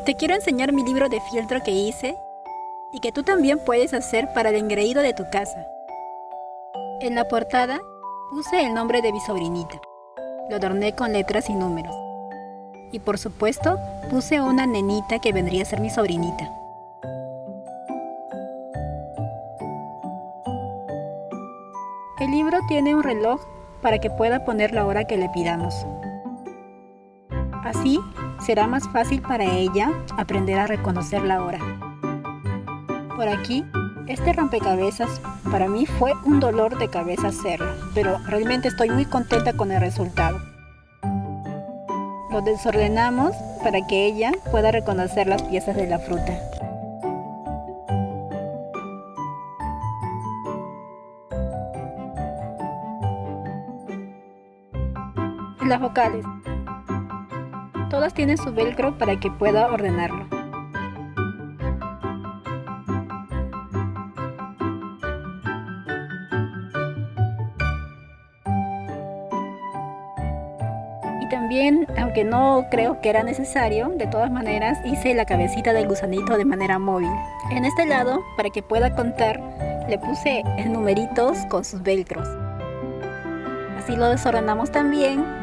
Te quiero enseñar mi libro de fieltro que hice y que tú también puedes hacer para el engreído de tu casa. En la portada puse el nombre de mi sobrinita. Lo adorné con letras y números. Y por supuesto puse una nenita que vendría a ser mi sobrinita. El libro tiene un reloj para que pueda poner la hora que le pidamos. Así será más fácil para ella aprender a reconocer la hora. Por aquí, este rompecabezas para mí fue un dolor de cabeza hacerlo, pero realmente estoy muy contenta con el resultado. Lo desordenamos para que ella pueda reconocer las piezas de la fruta. Las vocales. Todas tienen su velcro para que pueda ordenarlo. Y también, aunque no creo que era necesario, de todas maneras hice la cabecita del gusanito de manera móvil. En este lado, para que pueda contar, le puse numeritos con sus velcros. Así lo desordenamos también.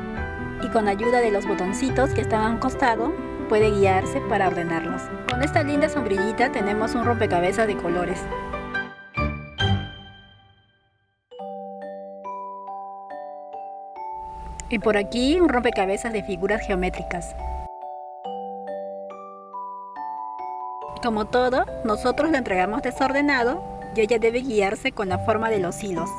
Y con ayuda de los botoncitos que están a un costado, puede guiarse para ordenarlos. Con esta linda sombrillita tenemos un rompecabezas de colores. Y por aquí un rompecabezas de figuras geométricas. Como todo, nosotros lo entregamos desordenado y ella debe guiarse con la forma de los hilos.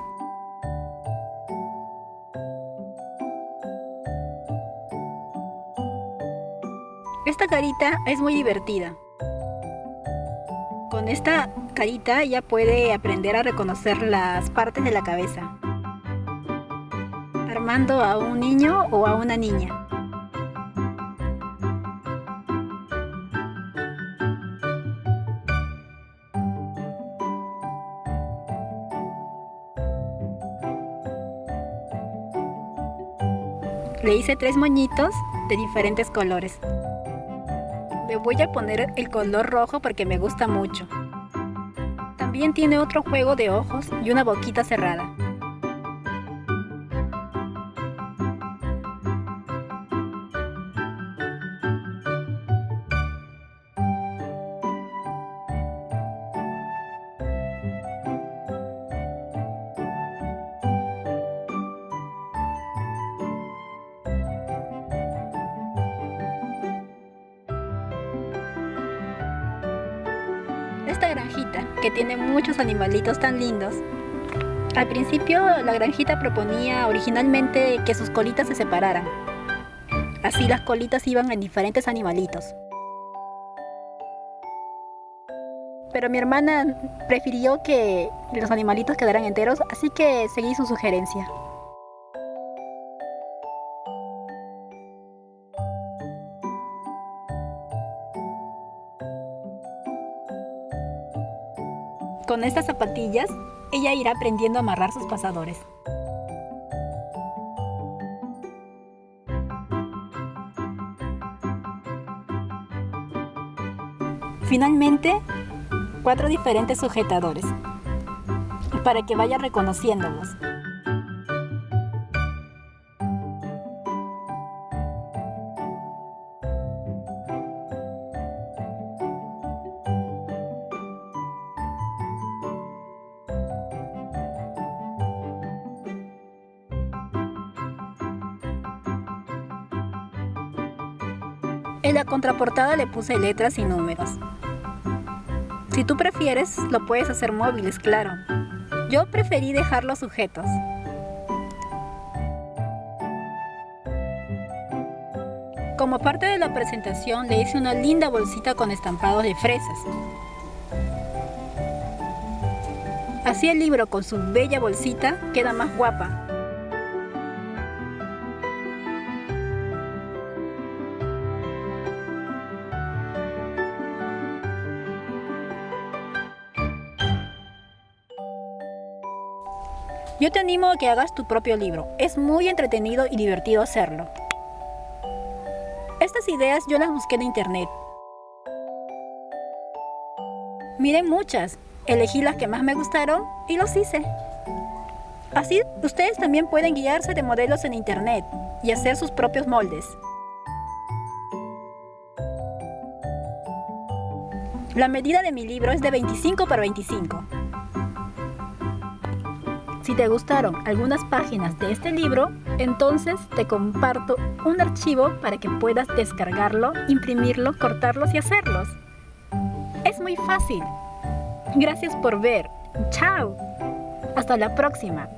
Esta carita es muy divertida. Con esta carita ella puede aprender a reconocer las partes de la cabeza, armando a un niño o a una niña. Le hice 3 moñitos de diferentes colores. Le voy a poner el color rojo porque me gusta mucho. También tiene otro juego de ojos y una boquita cerrada. Esta granjita, que tiene muchos animalitos tan lindos. Al principio la granjita proponía originalmente que sus colitas se separaran. Así las colitas iban en diferentes animalitos. Pero mi hermana prefirió que los animalitos quedaran enteros, así que seguí su sugerencia. Con estas zapatillas, ella irá aprendiendo a amarrar sus pasadores. Finalmente, 4 diferentes sujetadores, para que vaya reconociéndolos. En la contraportada le puse letras y números. Si tú prefieres, lo puedes hacer móviles, claro. Yo preferí dejarlos sujetos. Como parte de la presentación, le hice una linda bolsita con estampados de fresas. Así el libro con su bella bolsita queda más guapa. Yo te animo a que hagas tu propio libro. Es muy entretenido y divertido hacerlo. Estas ideas yo las busqué en internet. Miré muchas, elegí las que más me gustaron y los hice. Así, ustedes también pueden guiarse de modelos en internet y hacer sus propios moldes. La medida de mi libro es de 25 por 25. Si te gustaron algunas páginas de este libro, entonces te comparto un archivo para que puedas descargarlo, imprimirlo, cortarlos y hacerlos. Es muy fácil. Gracias por ver. ¡Chao! Hasta la próxima.